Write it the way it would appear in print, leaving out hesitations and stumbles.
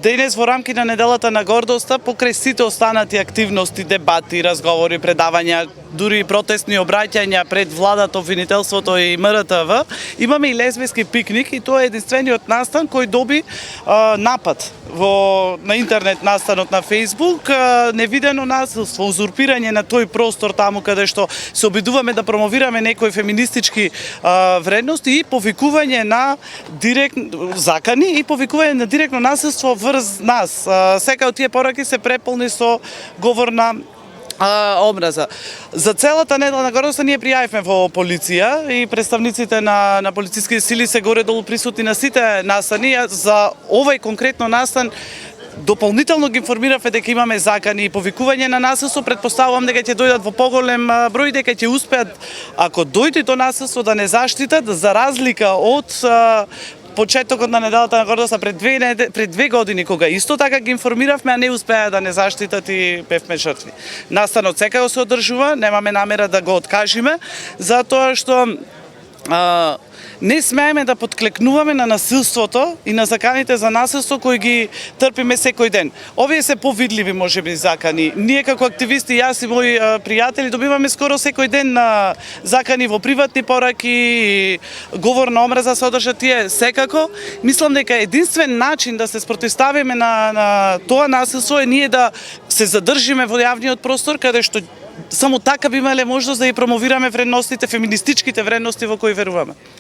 денес во рамки на неделата на гордоста, покрај сите останати активности, дебати, разговори, предавања, дури и протестни обраќања пред владата, обвинителството и МРТВ, имаме и лесбиски пикник и тоа е единствениот настан кој доби напад на интернет настанот на Facebook, невидено насилство, узурпирање на тој простор таму каде што се обидуваме да промовираме некои феминистички вредности и повикување на закани и повикување на директно насилство врз нас. Секако тие пораки се преполни со говор на омраза. За целата недела на гордоста ние пријавивме во полиција и представниците на полициски сили се горе-долу присутни на сите настани. За овој конкретно настан дополнително ги информиравме дека имаме закани и повикување на насилство. Претпоставувам дека ќе дојдат во поголем број, дека ќе успеат, ако дојде до насилство, да не заштитат, за разлика од почетокот на неделата на гордоста пред 2 години, кога исто така ги информиравме, а не успеа да не заштитат и бевме жртви. Настанот секако се одржува, немаме намера да го откажиме, затоа што не смееме да подклекнуваме на насилството и на заканите за насилство кои ги трпиме секој ден. Овие се повидливи можеби закани. Ние како активисти, јас и мои пријатели, добиваме скоро секој ден на закани во приватни пораки и говор на омраза се одржат тие. Секако, мислам дека единствен начин да се спротивставиме на тоа насилство е ние да се задржиме во јавниот простор, каде што само така би имале можност да ја промовираме вредностите, феминистичките вредности во кои веруваме.